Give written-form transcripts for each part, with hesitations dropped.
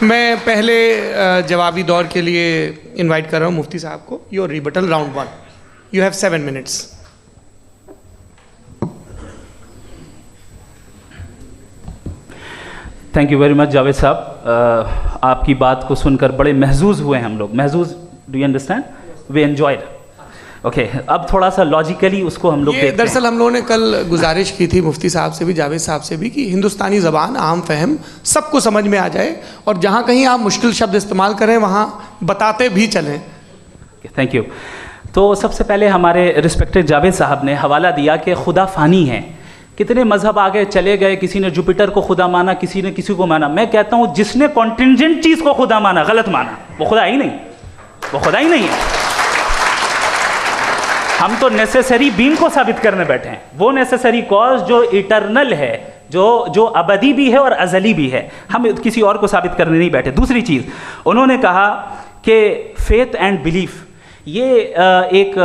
मैं पहले जवाबी दौर के लिए इनवाइट कर रहा हूँ मुफ्ती साहब को। Your rebuttal round 1, you have 7 minutes। Thank you very much Javed साहब, आपकी बात को सुनकर बड़े महजूज हुए हम लोग। महजूज, do you understand? We enjoyed. Okay, अब थोड़ा सा लॉजिकली उसको हम लोग देखते हैं। दरअसल हम लोगों ने कल गुजारिश की थी मुफ्ती साहब से भी, जावेद साहब से भी, कि हिंदुस्तानी ज़बान आम फहम सबको समझ में आ जाए और जहाँ कहीं आप मुश्किल शब्द इस्तेमाल करें वहाँ बताते भी चलें। Thank you. तो सबसे पहले हमारे रिस्पेक्टेड जावेद साहब ने हवाला दिया कि खुदा फ़ानी है। कितने मजहब आगे चले गए, किसी ने जुपिटर को खुदा माना, किसी ने किसी को माना। मैं कहता हूँ जिसने कॉन्टिंजेंट चीज़ को खुदा माना, गलत माना, वो खुदा ही नहीं, वो खुदा ही नहीं है। हम तो नेसेसरी बीइंग को साबित करने बैठे हैं, वो नेसेसरी कॉज जो इटरनल है, जो अबदी भी है और अजली भी है। हम किसी और को साबित करने नहीं बैठे। दूसरी चीज़ उन्होंने कहा कि फेथ एंड बिलीफ, ये एक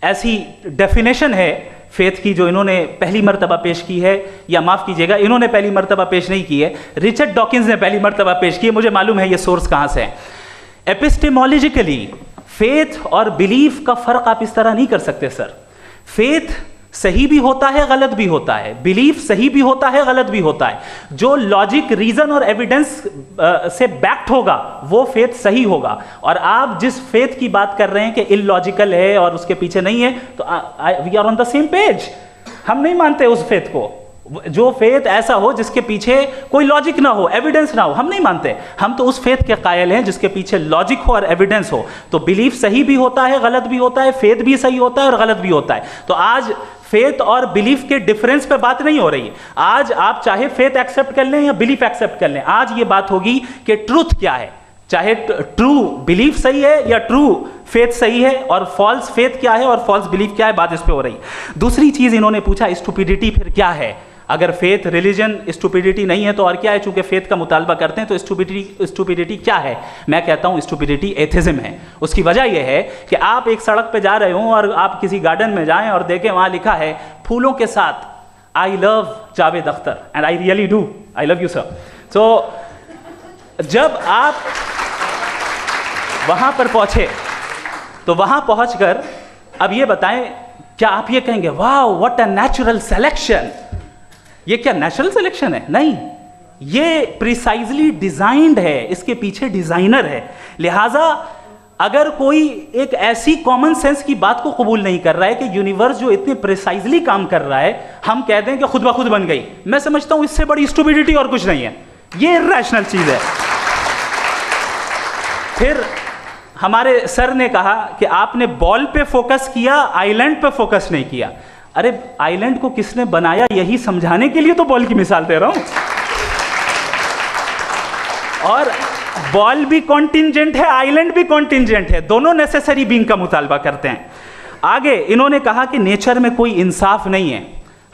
ऐसी डेफिनेशन है फेथ की जो इन्होंने पहली मर्तबा पेश की है, या माफ़ कीजिएगा इन्होंने पहली मर्तबा पेश नहीं की है, रिचर्ड डॉकिंस ने पहली मर्तबा पेश की है। मुझे मालूम है ये सोर्स कहाँ से है। एपिस्टेमोलॉजिकली फेथ और बिलीफ का फ़र्क आप इस तरह नहीं कर सकते सर। फेथ सही भी होता है, गलत भी होता है। बिलीफ सही भी होता है, गलत भी होता है। जो लॉजिक, रीजन और एविडेंस से बैक्ड होगा वो फेथ सही होगा। और आप जिस फेथ की बात कर रहे हैं कि इलॉजिकल है और उसके पीछे नहीं है, तो we are on the same page. हम नहीं मानते उस फेथ को। जो फेथ ऐसा हो जिसके पीछे कोई लॉजिक ना हो, एविडेंस ना हो, हम नहीं मानते। हम तो उस फेथ के कायल हैं जिसके पीछे लॉजिक हो और एविडेंस हो। तो बिलीफ सही भी होता है, गलत भी होता है, फेथ भी सही होता है और गलत भी होता है। तो आज फेथ और बिलीफ के डिफरेंस पे बात नहीं हो रही है। आज आप चाहे फेथ एक्सेप्ट कर लें या बिलीफ एक्सेप्ट कर लें, आज ये बात होगी कि ट्रूथ क्या है। चाहे ट्रू बिलीफ सही है या ट्रू फेथ सही है, और फॉल्स फेथ क्या है और फॉल्स बिलीफ क्या है, बात इस पे हो रही है। दूसरी चीज इन्होंने पूछा, स्टुपिडिटी फिर क्या है? अगर फेथ रिलीजन स्टुपिडिटी नहीं है तो और क्या है? चूंकि फेथ का मुतालबा करते हैं तो स्टुपिडिटी क्या है? मैं कहता हूं स्टुपिडिटी एथिज्म है। उसकी वजह यह है कि आप एक सड़क पे जा रहे हो और आप किसी गार्डन में जाएं और देखें वहां लिखा है फूलों के साथ, I love Javed Akhtar and I really do, I love you sir. तो जब आप वहां पर पहुंचे तो वहां पहुंचकर अब ये बताएं, क्या आप ये कहेंगे वाह व्हाट अ नेचुरल सिलेक्शन? ये क्या नेचुरल सिलेक्शन है? नहीं, ये प्रिसाइजली डिजाइंड है, इसके पीछे डिजाइनर है। लिहाजा अगर कोई एक ऐसी कॉमन सेंस की बात को कबूल नहीं कर रहा है कि यूनिवर्स जो इतने प्रिसाइजली काम कर रहा है, हम कह दें कि खुद ब खुद बन गई, मैं समझता हूं इससे बड़ी स्टुपिडिटी और कुछ नहीं है। ये इरैशनल चीज है। फिर हमारे सर ने कहा कि आपने बॉल पे फोकस किया, आइलैंड पे फोकस नहीं किया। अरे आइलैंड को किसने बनाया यही समझाने के लिए तो बॉल की मिसाल दे रहा हूं। और बॉल भी कॉन्टिंजेंट है, आइलैंड भी कॉन्टिंजेंट है, दोनों नेसेसरी बीइंग का मुतालबा करते हैं। आगे इन्होंने कहा कि नेचर में कोई इंसाफ नहीं है।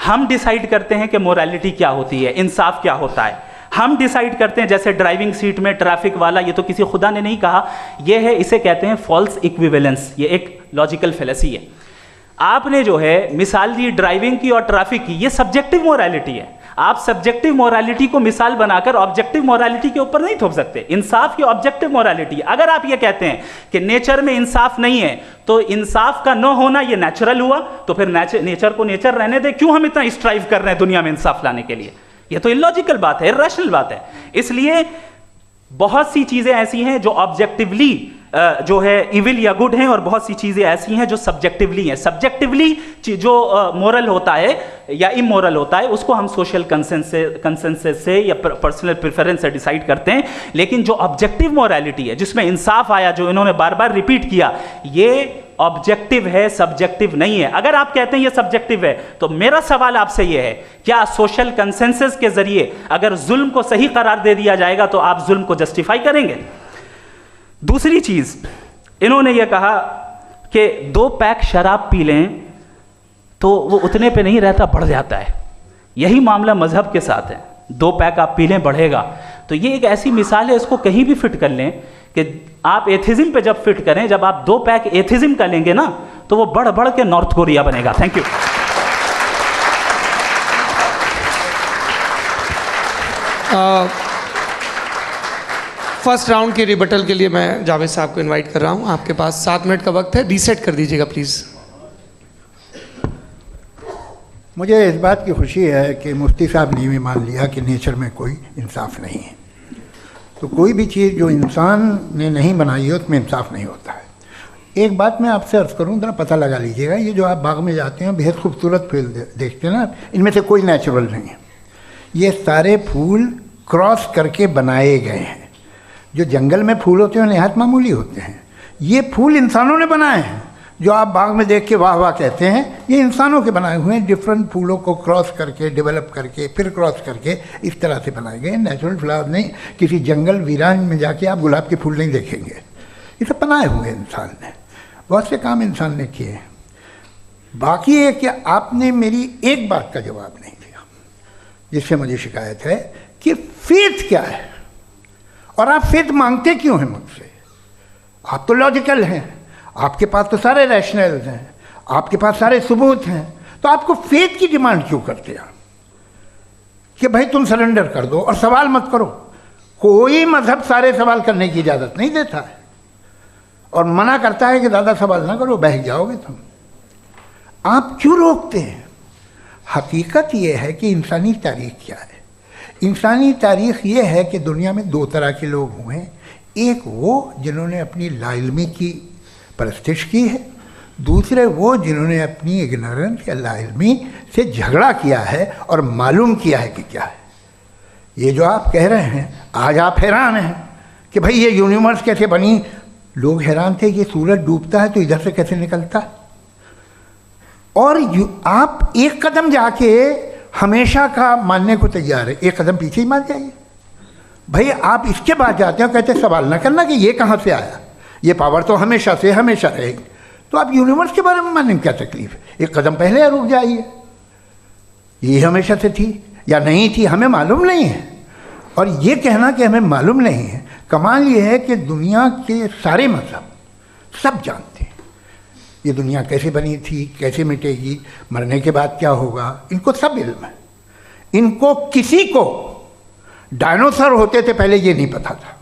हम डिसाइड करते हैं कि मोरालिटी क्या होती है, इंसाफ क्या होता है। हम डिसाइड करते हैं, जैसे ड्राइविंग सीट में ट्रैफिक वाला, ये तो किसी खुदा ने नहीं कहा, ये है, इसे कहते हैं फॉल्स इक्विवेलेंस। ये एक लॉजिकल फेलेसी है। आपने जो है मिसाल दी ड्राइविंग की और ट्रैफिक की, ये सब्जेक्टिव मोरालिटी है। आप सब्जेक्टिव मोरालिटी को मिसाल बनाकर ऑब्जेक्टिव मोरालिटी के ऊपर नहीं थोप सकते। इंसाफ की ऑब्जेक्टिव मोरालिटी। अगर आप ये कहते हैं कि नेचर में इंसाफ नहीं है तो इंसाफ का न होना ये नेचुरल हुआ, तो फिर नेचर को नेचर रहने दे, क्यों हम इतना स्ट्राइव कर रहे हैं दुनिया में इंसाफ लाने के लिए? ये तो इलॉजिकल बात है, इरैशनल बात है। इसलिए बहुत सी चीजें ऐसी हैं जो ऑब्जेक्टिवली जो है इविल या गुड हैं, और बहुत सी चीजें ऐसी हैं जो सब्जेक्टिवली हैं। सब्जेक्टिवली जो मोरल होता है या इमोरल होता है उसको हम सोशल कंसेंसस से या पर्सनल प्रेफरेंस से डिसाइड करते हैं। लेकिन जो ऑब्जेक्टिव मोरालिटी है जिसमें इंसाफ आया, जो इन्होंने बार बार रिपीट किया, ये ऑब्जेक्टिव है, सब्जेक्टिव नहीं है। अगर आप कहते हैं ये सब्जेक्टिव है तो मेरा सवाल आपसे ये है, क्या सोशल कंसेंसस के जरिए अगर जुल्म को सही करार दे दिया जाएगा तो आप जुल्म को जस्टिफाई करेंगे? दूसरी चीज इन्होंने ये कहा कि 2 पैक शराब पी लें तो वो उतने पे नहीं रहता, बढ़ जाता है। यही मामला मजहब के साथ है। 2 पैक आप पी लें बढ़ेगा। तो ये एक ऐसी मिसाल है, इसको कहीं भी फिट कर लें कि आप एथिज्म पे जब फिट करें, जब आप 2 पैक एथिज्म का लेंगे ना तो वो बढ़ बढ़ के नॉर्थ कोरिया बनेगा। Thank you. फर्स्ट राउंड के रिबटल के लिए मैं जावेद साहब को इनवाइट कर रहा हूँ। आपके पास 7 मिनट का वक्त है, रीसेट कर दीजिएगा प्लीज़। मुझे इस बात की खुशी है कि मुफ्ती साहब ने भी मान लिया कि नेचर में कोई इंसाफ नहीं है। तो कोई भी चीज़ जो इंसान ने नहीं बनाई है उसमें इंसाफ नहीं होता है। एक बात मैं आपसे अर्ज़ करूँ, ज़रा पता लगा लीजिएगा, ये जो आप बाग में जाते हैं बेहद खूबसूरत फूल देखते हैं ना, इनमें से कोई नेचुरल नहीं है। ये सारे फूल क्रॉस करके बनाए गए हैं। जो जंगल में फूल होते हैं नहायत मामूली होते हैं, ये फूल इंसानों ने बनाए हैं। जो आप बाग में देख के वाह वाह कहते हैं, ये इंसानों के बनाए हुए हैं। डिफरेंट फूलों को क्रॉस करके, डेवलप करके, फिर क्रॉस करके इस तरह से बनाए गए। नेचुरल फ्लावर नहीं। किसी जंगल वीरान में जाके आप गुलाब के फूल नहीं देखेंगे। ये सब बनाए हुए इंसान ने, बहुत से काम इंसान ने किए। बाकी है कि आपने मेरी एक बात का जवाब नहीं दिया, जिससे मुझे शिकायत है कि फेथ क्या है और आप फेथ मांगते क्यों हैं मुझसे। आप तो लॉजिकल हैं, आपके पास तो सारे रैशनल्स हैं, आपके पास सारे सबूत हैं, तो आपको फेथ की डिमांड क्यों करते हैं कि भाई तुम सरेंडर कर दो और सवाल मत करो। कोई मजहब सारे सवाल करने की इजाज़त नहीं देता है और मना करता है कि ज़्यादा सवाल ना करो, बहक जाओगे तुम। आप क्यों रोकते हैं? हकीकत यह है कि इंसानी तारीख क्या है। इंसानी तारीख ये है कि दुनिया में 2 तरह के लोग हुए हैं। एक वो जिन्होंने अपनी लाइल्मी की परस्तिश की है, दूसरे वो जिन्होंने अपनी इग्नोरेंस या लाइल्मी से झगड़ा किया है और मालूम किया है कि क्या है। ये जो आप कह रहे हैं, आज आप हैरान हैं कि भाई ये यूनिवर्स कैसे बनी। लोग हैरान थे कि सूरज डूबता है तो इधर से कैसे निकलता है। और आप एक कदम जाके हमेशा का मानने को तैयार है, एक कदम पीछे ही मान जाइए। भाई आप इसके बाद जाते हो, कहते सवाल ना करना कि ये कहाँ से आया, ये पावर तो हमेशा से हमेशा रहेगी। तो आप यूनिवर्स के बारे में मानने में क्या तकलीफ है? एक कदम पहले रुक जाइए। ये हमेशा से थी या नहीं थी हमें मालूम नहीं है। और ये कहना कि हमें मालूम नहीं है, कमाल ये है कि दुनिया के सारे मज़हब सब जानते हैं ये दुनिया कैसे बनी थी, कैसे मिटेगी, मरने के बाद क्या होगा, इनको सब इल्म है। इनको किसी को डायनासोर होते थे पहले ये नहीं पता था,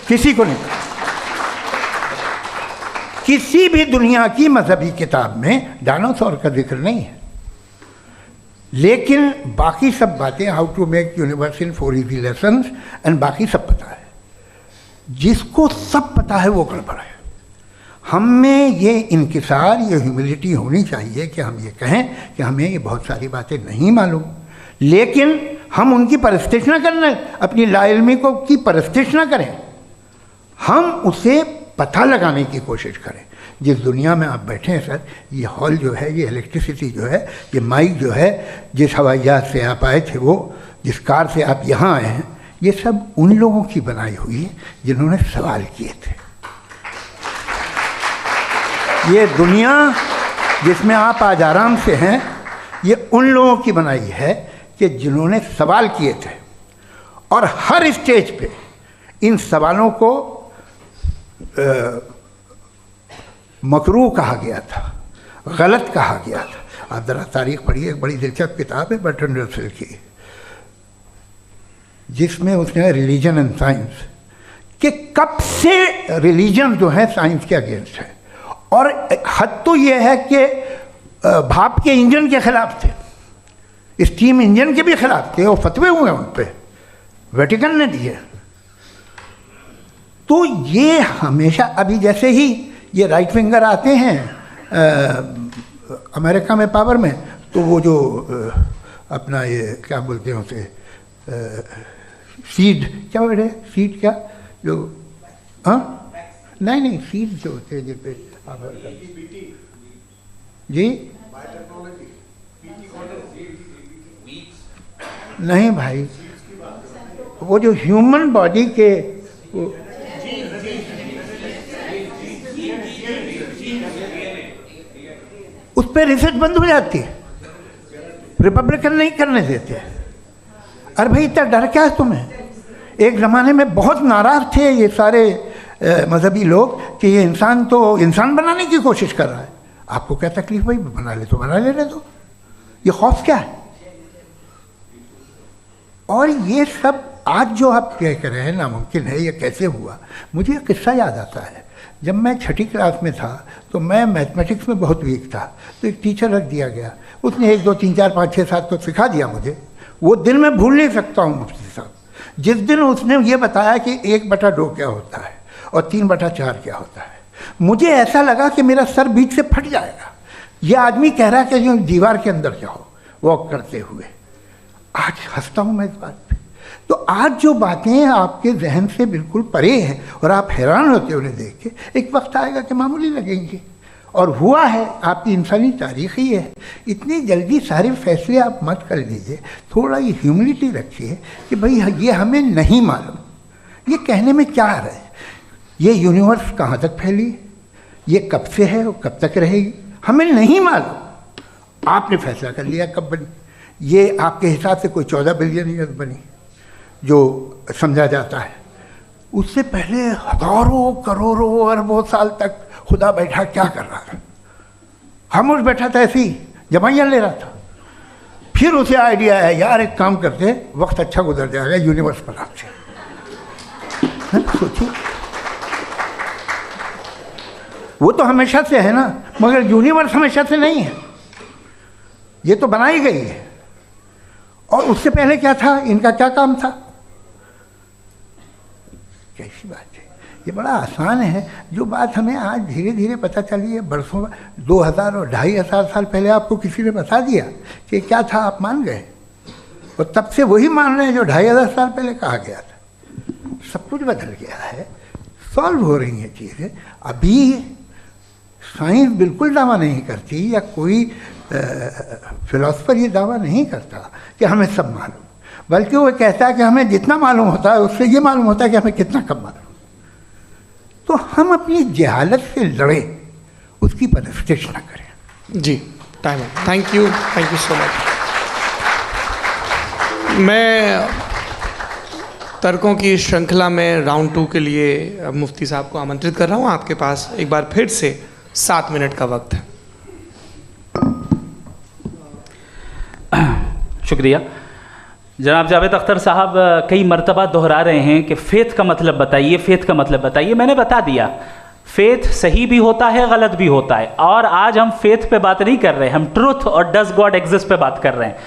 किसी को नहीं पता। किसी भी दुनिया की मजहबी किताब में डायनासोर का जिक्र नहीं है। लेकिन बाकी सब बातें, how to make universe in 4 easy lessons and बाकी सब पता है। जिसको सब पता है वो गड़बड़ है। हम में ये इंकिसार, ये ह्यूमिलिटी होनी चाहिए कि हम ये कहें कि हमें ये बहुत सारी बातें नहीं मालूम, लेकिन हम उनकी परस्तिश ना करें, अपनी लाइल्मी को की परस्तिश ना करें, हम उसे पता लगाने की कोशिश करें। जिस दुनिया में आप बैठे हैं सर, ये हॉल जो है, ये इलेक्ट्रिसिटी जो है, ये माइक जो है, जिस हवाई जहाज से आप आए थे, वो जिस कार से आप यहाँ आए हैं, ये सब उन लोगों की बनाई हुई है जिन्होंने सवाल किए थे। ये दुनिया जिसमें आप आज आराम से हैं, ये उन लोगों की बनाई है कि जिन्होंने सवाल किए थे। और हर स्टेज पे इन सवालों को मकरूह कहा गया था, गलत कहा गया था। आप ज़रा तारीख़ पढ़िए, एक बड़ी दिलचस्प किताब है बर्ट्रैंड रसेल की, जिसमें उसने रिलीजन एंड साइंस कि कब से रिलीजन जो है साइंस के अगेंस्ट है। और हद तो ये है कि भाप के इंजन के खिलाफ थे, स्टीम इंजन के भी खिलाफ थे, और फतवे हुए उन पर, वेटिकन ने दिए। तो ये हमेशा, अभी जैसे ही ये राइट विंगर आते हैं अमेरिका में पावर में, तो वो जो अपना ये क्या बोलते हैं उसे, सीड क्या बोल रहे, सीड क्या जो, हाँ नहीं सीड जो होते हैं जिन पे जी नहीं भाई, वो जो ह्यूमन बॉडी के उस पर रिसर्च बंद हो जाती है, रिपब्लिकन नहीं करने देते। अरे भाई इतना डर क्या है तुम्हें? एक ज़माने में बहुत नाराज़ थे ये सारे मजहबी लोग कि ये इंसान तो इंसान बनाने की कोशिश कर रहा है। आपको क्या तकलीफ भाई, बना ले तो बना लेने दो, ये खौफ क्या है? और ये सब आज जो आप कह रहे हैं नामुमकिन है, ये कैसे हुआ, मुझे एक किस्सा याद आता है। जब मैं छठी क्लास में था तो मैं मैथमेटिक्स में बहुत वीक था, तो एक टीचर रख दिया गया, उसने 1 2 3 4 5 6 7 तो सिखा दिया मुझे। वो दिन मैं भूल नहीं सकता हूँ मुफ्ती साहब, जिस दिन उसने ये बताया कि 1/2 क्या होता है और 3/4 क्या होता है, मुझे ऐसा लगा कि मेरा सर बीच से फट जाएगा। ये आदमी कह रहा है कि जो दीवार के अंदर जाओ वॉक करते हुए। आज हंसता हूँ मैं इस बात पे। तो आज जो बातें आपके जहन से बिल्कुल परे हैं और आप हैरान होते हो उन्हें देख के, एक वक्त आएगा कि मामूली लगेंगे। और हुआ है, आपकी इंसानी तारीख ही है। इतनी जल्दी सारे फैसले आप मत कर लीजिए, थोड़ा ये ह्यूमिलिटी रखिए कि भाई ये हमें नहीं मालूम। ये कहने में क्या आ रहा है, ये यूनिवर्स कहाँ तक फैली, ये कब से है और कब तक रहेगी, हमें नहीं मालूम। आपने फैसला कर लिया कब बनी, ये आपके हिसाब से कोई 14 बिलियन ईयर बनी जो समझा जाता है। उससे पहले हजारों करोड़ों अरबों साल तक खुदा बैठा क्या कर रहा था, खामोश बैठा था, ऐसी जमाइयाँ ले रहा था। फिर उसे आइडिया है, यार एक काम करते, वक्त अच्छा गुजर जाएगा, यूनिवर्स बनाते। सोचिए, वो तो हमेशा से है ना, मगर यूनिवर्स हमेशा से नहीं है, ये तो बनाई गई है। और उससे पहले क्या था, इनका क्या काम था, कैसी बात है। ये बड़ा आसान है, जो बात हमें आज धीरे धीरे पता चली है। बरसों 2000 और 2500 साल पहले आपको किसी ने बता दिया कि क्या था, आप मान गए, और तब से वही मान रहे हैं जो 2500 साल पहले कहा गया था। सब कुछ बदल गया है, सॉल्व हो रही हैं चीज़ें। अभी साइंस बिल्कुल दावा नहीं करती, या कोई फिलोसफर ये दावा नहीं करता कि हमें सब मालूम, बल्कि वो कहता है कि हमें जितना मालूम होता है उससे ये मालूम होता है कि हमें कितना कम मालूम। तो हम अपनी जहालत से लड़े, उसकी परस्तिश न करें। जी, टाइम है। Thank you so much. मैं तर्कों की श्रृंखला में राउंड 2 के लिए मुफ्ती साहब को आमंत्रित कर रहा हूँ। आपके पास एक बार फिर से 7 मिनट का वक्त है। शुक्रिया। जनाब जावेद अख्तर साहब कई मरतबा दोहरा रहे हैं कि फ़ेथ का मतलब बताइए, फ़ेथ का मतलब बताइए। मैंने बता दिया, फ़ेथ सही भी होता है, गलत भी होता है। और आज हम फ़ेथ पे बात नहीं कर रहे, हम ट्रुथ और डज गॉड एग्जिस्ट पे बात कर रहे हैं।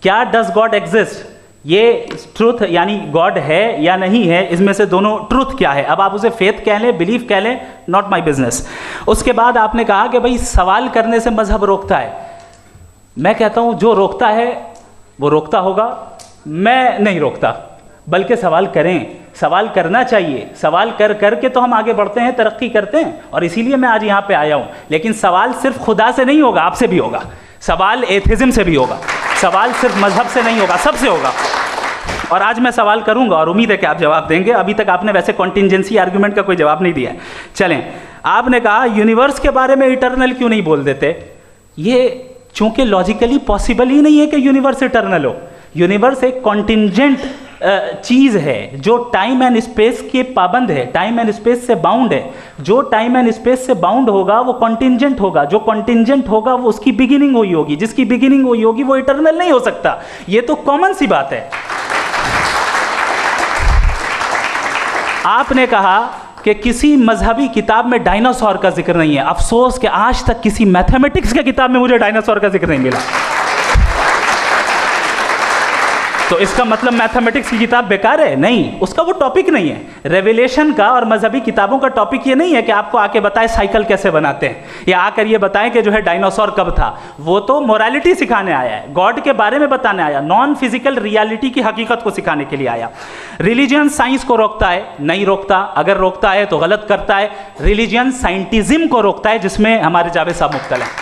क्या डज गॉड एग्जिस्ट, ये ट्रुथ यानी गॉड है या नहीं है, इसमें से दोनों ट्रुथ क्या है। अब आप उसे फेथ कह लें, बिलीफ कह लें, नॉट माई बिजनेस। उसके बाद आपने कहा कि भाई सवाल करने से मजहब रोकता है। मैं कहता हूं जो रोकता है वो रोकता होगा, मैं नहीं रोकता, बल्कि सवाल करें, सवाल करना चाहिए। सवाल कर करके तो हम आगे बढ़ते हैं, तरक्की करते हैं, और इसीलिए मैं आज यहाँ पे आया हूँ। लेकिन सवाल सिर्फ खुदा से नहीं होगा, आपसे भी होगा। सवाल एथिज्म से भी होगा, सवाल सिर्फ मजहब से नहीं होगा, सबसे होगा। और आज मैं सवाल करूंगा और उम्मीद है कि आप जवाब देंगे। अभी तक आपने वैसे कॉन्टिंजेंसी आर्गुमेंट का कोई जवाब नहीं दिया है। चलें, आपने कहा यूनिवर्स के बारे में इटर्नल क्यों नहीं बोल देते। ये चूंकि लॉजिकली पॉसिबल ही नहीं है कि यूनिवर्स इटर्नल हो। यूनिवर्स एक कॉन्टिंजेंट चीज़ है जो टाइम एंड स्पेस के पाबंद है, टाइम एंड स्पेस से बाउंड है। जो टाइम एंड स्पेस से बाउंड होगा वो कॉन्टिंजेंट होगा, जो कॉन्टिंजेंट होगा वो उसकी बिगिनिंग हुई होगी, जिसकी बिगिनिंग हुई होगी वो इटर्नल नहीं हो सकता। ये तो कॉमन सी बात है। आपने कहा कि किसी मजहबी किताब में डायनासोर का जिक्र नहीं है। अफसोस कि आज तक किसी मैथमेटिक्स की किताब में मुझे डायनासोर का जिक्र नहीं मिला। तो इसका मतलब मैथमेटिक्स की किताब बेकार है? नहीं, उसका वो टॉपिक नहीं है। रेवलेशन का और मजहबी किताबों का टॉपिक ये नहीं है कि आपको आके बताए साइकिल कैसे बनाते हैं, या आकर ये बताएं कि जो है डायनासोर कब था। वो तो मोरालिटी सिखाने आया है, गॉड के बारे में बताने आया, नॉन फिजिकल रियलिटी की हकीकत को सिखाने के लिए आया। रिलीजन साइंस को रोकता है? नहीं रोकता। अगर रोकता है तो गलत करता है। रिलीजन साइंटिज्म को रोकता है, जिसमें हमारे जावेद साहब मुब्तला हैं।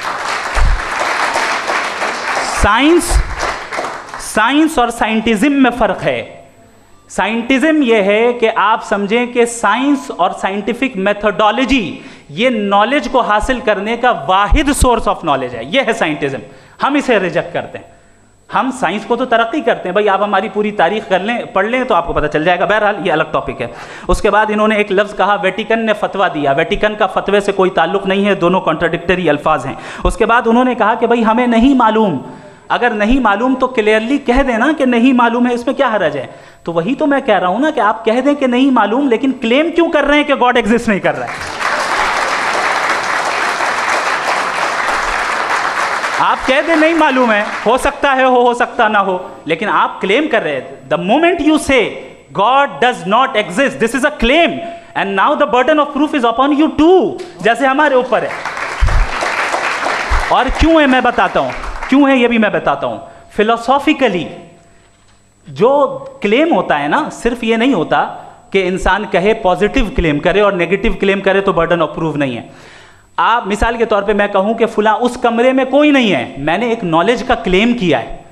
साइंस और साइंटिज्म में फ़र्क है। साइंटिज्म यह है कि आप समझें कि साइंस और साइंटिफिक मेथोडोलॉजी ये नॉलेज को हासिल करने का वाहिद सोर्स ऑफ नॉलेज है। यह है साइंटिज्म। हम इसे रिजेक्ट करते हैं। हम साइंस को तो तरक्की करते हैं, भाई आप हमारी पूरी तारीख कर लें, पढ़ लें तो आपको पता चल जाएगा। बहरहाल ये अलग टॉपिक है। उसके बाद इन्होंने एक लफ्ज़ कहा, वेटिकन ने फतवा दिया। वेटिकन का फतवे से कोई ताल्लुक नहीं है, दोनों कॉन्ट्राडिक्टरी अल्फाज हैं। उसके बाद उन्होंने कहा कि भाई हमें नहीं मालूम अगर नहीं मालूम तो क्लियरली कह देना कि नहीं मालूम है, इसमें क्या हर्ज है। तो वही तो मैं कह रहा हूं ना कि आप कह दें कि नहीं मालूम, लेकिन क्लेम क्यों कर रहे हैं कि गॉड एग्जिस्ट नहीं कर रहा है। आप कह दें नहीं मालूम है, हो सकता है हो सकता ना हो, लेकिन आप क्लेम कर रहे हैं। The moment you say God does not exist, this is a claim, and now the burden of proof is upon you too, जैसे हमारे ऊपर है। और क्यों है मैं बताता हूं, क्यों है ये भी मैं बताता हूं। फिलोसॉफिकली जो क्लेम होता है ना, सिर्फ ये नहीं होता कि इंसान कहे पॉजिटिव क्लेम करे और नेगेटिव क्लेम करे तो बर्डन ऑफ प्रूफ नहीं है। आप मिसाल के तौर पे मैं कहूं कि फुला उस कमरे में कोई नहीं है, मैंने एक नॉलेज का क्लेम किया है।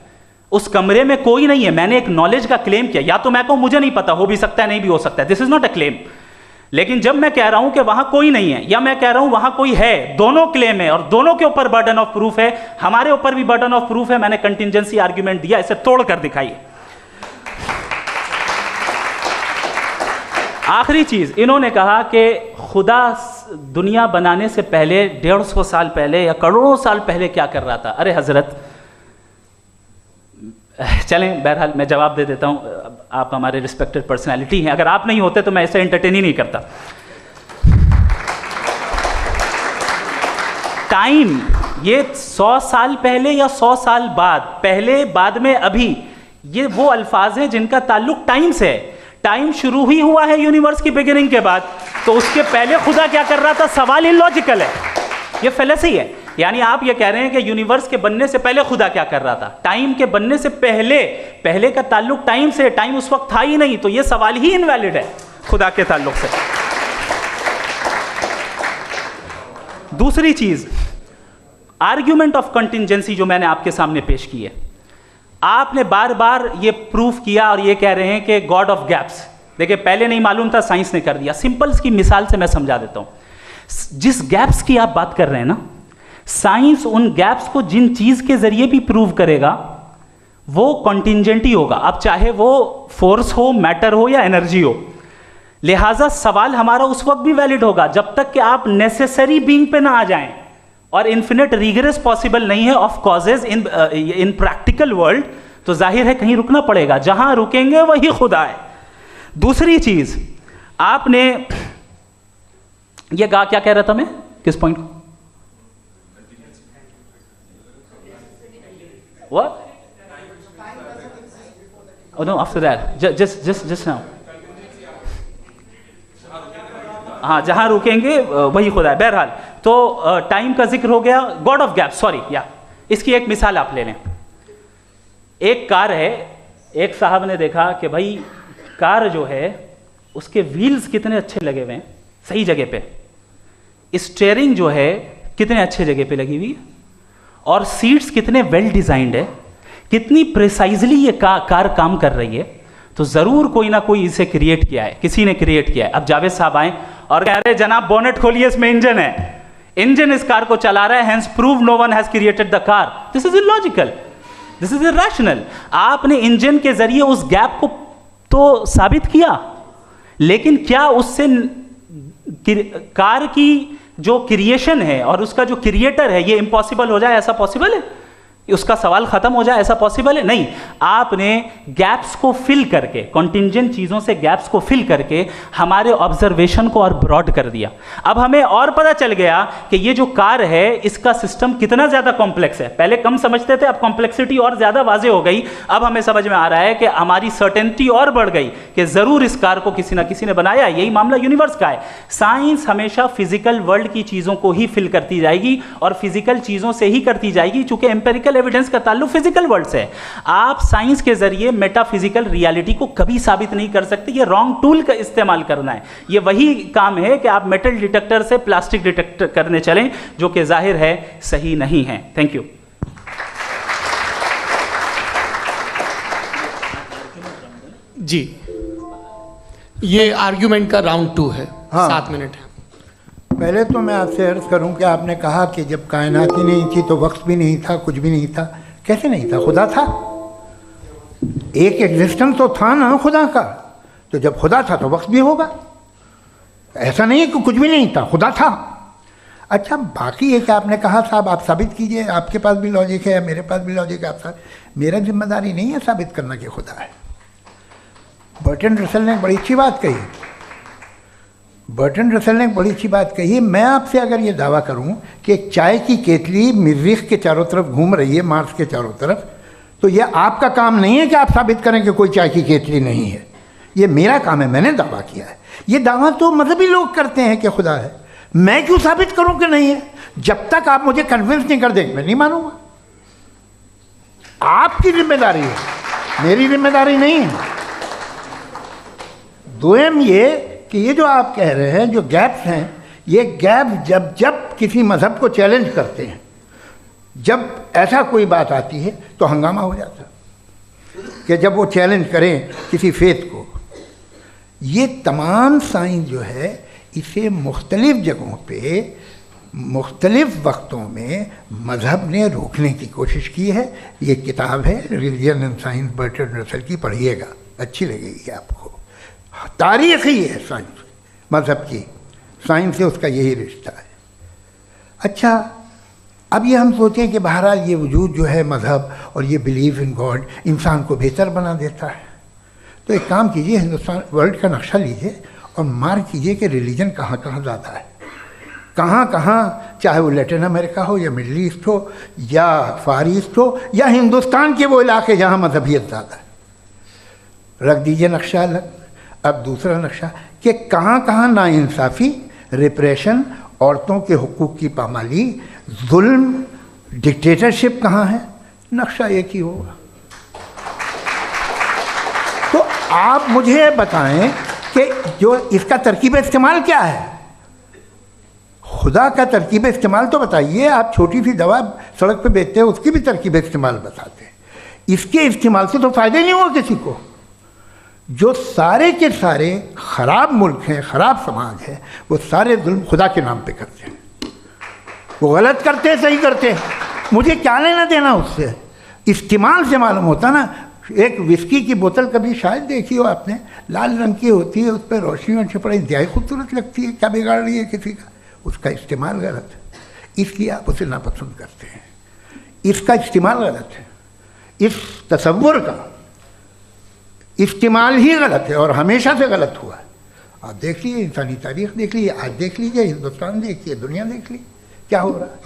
उस कमरे में कोई नहीं है, मैंने एक नॉलेज का क्लेम किया। या तो मैं कहूं मुझे नहीं पता, हो भी सकता है नहीं भी हो सकता है, this is not a claim. लेकिन जब मैं कह रहा हूं कि वहां कोई नहीं है या मैं कह रहा हूं वहां कोई है, दोनों क्लेम है और दोनों के ऊपर बर्डन ऑफ प्रूफ है। हमारे ऊपर भी बर्डन ऑफ प्रूफ है, मैंने कंटिजेंसी आर्ग्यूमेंट दिया, इसे तोड़कर दिखाइए। आखिरी चीज इन्होंने कहा कि खुदा दुनिया बनाने से पहले 150 साल पहले या करोड़ों साल पहले क्या कर रहा था। अरे हजरत, चलें बहरहाल मैं जवाब दे देता हूं, आप हमारे रिस्पेक्टेड पर्सनालिटी हैं, अगर आप नहीं होते तो मैं इसे एंटरटेन ही नहीं करता। टाइम, ये 100 साल पहले या 100 साल बाद, पहले बाद में अभी, ये वो अल्फाज हैं जिनका ताल्लुक टाइम से है। टाइम शुरू ही हुआ है यूनिवर्स की बिगिनिंग के बाद, तो उसके पहले खुदा क्या कर रहा था, सवाल इलॉजिकल है, ये फेलेसी है। यानी आप ये कह रहे हैं कि यूनिवर्स के बनने से पहले खुदा क्या कर रहा था, टाइम के बनने से पहले, पहले का ताल्लुक टाइम से, टाइम उस वक्त था ही नहीं, तो ये सवाल ही इनवैलिड है खुदा के ताल्लुक से। दूसरी चीज, आर्ग्यूमेंट ऑफ कंटिजेंसी जो मैंने आपके सामने पेश की है, आपने बार बार ये प्रूफ किया और ये कह रहे हैं कि गॉड ऑफ गैप्स। देखिए पहले नहीं मालूम था, साइंस ने कर दिया। सिंपल की मिसाल से मैं समझा देता हूं। जिस गैप्स की आप बात कर रहे हैं ना, साइंस उन गैप्स को जिन चीज के जरिए भी प्रूव करेगा वो कॉन्टिंजेंट ही होगा, अब चाहे वो फोर्स हो, मैटर हो या एनर्जी हो। लिहाजा सवाल हमारा उस वक्त भी वैलिड होगा जब तक कि आप नेसेसरी बीइंग पे ना आ जाएं, और इन्फिनिट रिग्रेस पॉसिबल नहीं है of causes in practical world, तो जाहिर है कहीं रुकना पड़ेगा, जहां रुकेंगे वही खुदा है। दूसरी चीज, आपने ये कहा, क्या कह रहा था मैं, किस पॉइंट को? What? Oh no, after that. Just now. हाँ, जहां रुकेंगे वही खुदा है। बहरहाल, तो टाइम का जिक्र हो गया, गॉड ऑफ गैप, सॉरी, या इसकी एक मिसाल आप ले लें। एक कार है, एक साहब ने देखा कि भाई कार जो है उसके व्हील्स कितने अच्छे लगे हुए हैं, सही जगह पे, स्टीयरिंग जो है कितने अच्छे जगह पे लगी हुई है, और सीट्स कितने वेल डिजाइंड है, कितनी प्रिसाइजली ये कार काम कर रही है, तो जरूर कोई ना कोई इसे क्रिएट किया है, किसी ने क्रिएट किया है। अब जावेद साहब आए और कह रहे जनाब बोनेट खोलिए, इसमें इंजन है, इंजन इस कार को चला रहा है, hence prove no one has created the car. This is illogical, this is irrational. आपने इंजन के जरिए उस गैप को तो साबित किया, लेकिन क्या उससे कार की जो क्रिएशन है और उसका जो क्रिएटर है ये इम्पॉसिबल हो जाए, ऐसा पॉसिबल है? उसका सवाल खत्म हो जाए, ऐसा पॉसिबल है? नहीं। आपने गैप्स को फिल करके, कॉन्टिंजेंट चीजों से गैप्स को फिल करके हमारे ऑब्जर्वेशन को और ब्रॉड कर दिया। अब हमें और पता चल गया कि ये जो कार है इसका सिस्टम कितना ज्यादा कॉम्प्लेक्स है। पहले कम समझते थे, अब कॉम्प्लेक्सिटी और ज्यादा वाजे हो गई। अब हमें समझ में आ रहा है कि हमारी सर्टेनिटी और बढ़ गई कि जरूर इस कार को किसी ना किसी ने बनाया। यही मामला यूनिवर्स का है। साइंस हमेशा फिजिकल वर्ल्ड की चीजों को ही फिल करती जाएगी और फिजिकल चीजों से ही करती जाएगी, चूंकि एम्पेरिकल एविडेंस का ताल्लुक फिजिकल वर्ल्ड से है। आप साइंस के जरिए मेटाफिजिकल रियलिटी को कभी साबित नहीं कर सकते। ये रॉन्ग टूल का इस्तेमाल करना है। ये वही काम है कि आप मेटल डिटेक्टर से प्लास्टिक डिटेक्टर करने चलें, जो कि जाहिर है सही नहीं है। Thank you. जी, ये आर्ग्यूमेंट का राउंड 2 है। हाँ। 7 मिनट है। पहले तो मैं आपसे अर्ज करूं कि आपने कहा कि जब कायनात ही नहीं थी तो वक्त भी नहीं था, कुछ भी नहीं था। कैसे नहीं था? खुदा था, एक एग्जिस्टेंस तो था ना खुदा का। तो जब खुदा था तो वक्त भी होगा। ऐसा नहीं है कि कुछ भी नहीं था, खुदा था। अच्छा, बाकी एक आपने कहा साहब आप साबित कीजिए, आपके पास भी लॉजिक है या मेरे पास भी लॉजिक है, आप साहब, मेरा जिम्मेदारी नहीं है साबित करना कि खुदा है। बर्टन रसल ने एक बड़ी अच्छी बात कही, बर्टन रसल ने एक बड़ी अच्छी बात कही, मैं आपसे अगर ये दावा करूं कि एक चाय की केतली मरीख के चारों तरफ घूम रही है, मार्स के चारों तरफ, तो ये आपका काम नहीं है कि आप साबित करें कि कोई चाय की केतली नहीं है, ये मेरा काम है, मैंने दावा किया है। ये दावा तो मजहबी लोग करते हैं कि खुदा है, मैं क्यों साबित करूं कि नहीं है? जब तक आप मुझे कन्विंस नहीं कर देंगे मैं नहीं मानूंगा। आपकी जिम्मेदारी है, मेरी जिम्मेदारी नहीं है। दोयम ये कि ये जो आप कह रहे हैं, जो गैप्स हैं, ये गैप जब जब किसी मजहब को चैलेंज करते हैं, जब ऐसा कोई बात आती है तो हंगामा हो जाता है कि जब वो चैलेंज करें किसी फेथ को। ये तमाम साइंस जो है इसे मुख्तलिफ जगहों पे मुख्तलिफ वक्तों में मज़हब ने रोकने की कोशिश की है। ये किताब है religion and science, Burton Russell की, पढ़िएगा, अच्छी लगेगी आपको। तारीख़ ही है साइंस, मज़हब की साइंस से उसका यही रिश्ता है। अच्छा, अब ये हम सोचें कि बहरहाल ये वजूद जो है मज़हब और ये बिलीव इन गॉड इंसान को बेहतर बना देता है, तो एक काम कीजिए, हिंदुस्तान वर्ल्ड का नक्शा लीजिए और मार्क कीजिए कि रिलीजन कहाँ कहाँ ज़्यादा है, कहाँ कहाँ, चाहे वो लैटिन अमेरिका हो या मिडल ईस्ट हो या फार ईस्ट हो या हिंदुस्तान के वो इलाके जहाँ मजहबियत ज़्यादा है। रख दीजिए नक्शा अलग। अब दूसरा नक्शा कि कहाँ कहाँ नाइंसाफ़ी, रिप्रेशन, औरतों के हुकूक की पामाली, जुल्म, डिक्टेटरशिप कहाँ है, नक्शा एक ही होगा। तो आप मुझे बताएं कि जो इसका तरकीब इस्तेमाल क्या है, खुदा का तरकीब इस्तेमाल तो बताइए। आप छोटी सी दवा सड़क पे बेचते हैं, उसकी भी तरकीब इस्तेमाल बताते हैं। इसके इस्तेमाल से तो फ़ायदा नहीं हुआ किसी को। जो सारे के सारे ख़राब मुल्क हैं, ख़राब समाज है, वो सारे जुल्म खुदा के नाम पे करते हैं। वो गलत करते हैं, सही करते हैं, मुझे क्या लेना देना उससे। इस्तेमाल से मालूम होता ना। एक विस्की की बोतल कभी शायद देखी हो आपने, लाल रंग की होती है, उस पर रोशनी वोशनी पड़े, इंतहाई खूबसूरत लगती है, क्या बिगाड़ रही है किसी का? उसका इस्तेमाल गलत है, इसलिए आप उसे नापसंद करते हैं। इसका इस्तेमाल गलत है, इस तसव्वुर का इस्तेमाल ही गलत है और हमेशा से गलत हुआ है। आप देख लीजिए, इंसानी तारीख देख लीजिए, आज देख लीजिए, हिंदुस्तान देखिए, दुनिया देख लीजिए, क्या हो रहा है।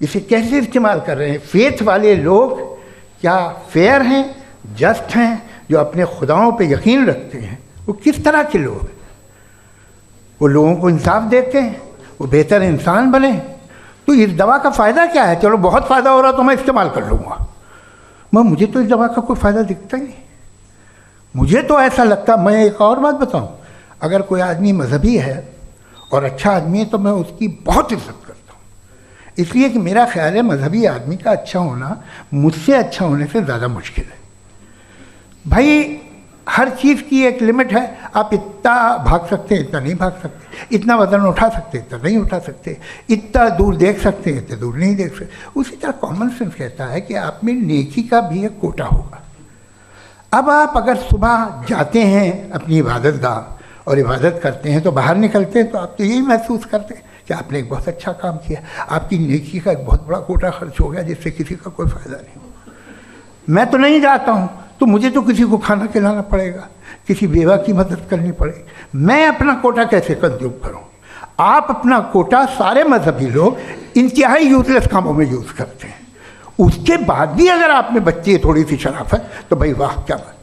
इसे कैसे इस्तेमाल कर रहे हैं फेथ वाले लोग? क्या फेयर हैं, जस्ट हैं, जो अपने खुदाओं पे यकीन रखते हैं? वो किस तरह के लोग हैं? वो लोगों को इंसाफ देते हैं, वो बेहतर इंसान बने। तो इस दवा का फ़ायदा क्या है? चलो बहुत फ़ायदा हो रहा तो मैं इस्तेमाल कर लूँगा, मैं मुझे तो इस दवा का कोई फ़ायदा दिखता ही नहीं। मुझे तो ऐसा लगता, मैं एक और बात बताऊँ, अगर कोई आदमी मजहबी है और अच्छा आदमी है तो मैं उसकी बहुत इज्जत करता हूँ, इसलिए कि मेरा ख्याल है मजहबी आदमी का अच्छा होना मुझसे अच्छा होने से ज़्यादा मुश्किल है। भाई हर चीज़ की एक लिमिट है। आप इतना भाग सकते हैं, इतना नहीं भाग सकते, इतना वज़न उठा सकते, इतना नहीं उठा सकते, इतना दूर देख सकते हैं, इतना दूर नहीं देख सकते। उसी तरह कॉमन सेंस कहता है कि आप में नेकी का भी एक कोटा होगा। अब आप अगर सुबह जाते हैं अपनी इबादत गाह और इबादत करते हैं तो बाहर निकलते हैं तो आप तो यही महसूस करते हैं कि आपने एक बहुत अच्छा काम किया, आपकी नेकी का एक बहुत बड़ा कोटा खर्च हो गया जिससे किसी का कोई फ़ायदा नहीं हो। मैं तो नहीं जाता हूँ तो मुझे तो किसी को खाना खिलाना पड़ेगा, किसी बेवा की मदद करनी पड़ेगी, मैं अपना कोटा कैसे कंज्यूम करूँ? आप अपना कोटा सारे मजहबी लोग इंतहाई यूजलेस कामों में यूज़ करते हैं। उसके बाद भी अगर आप में बच्ची है थोड़ी सी शराफत तो भाई वाह क्या बात।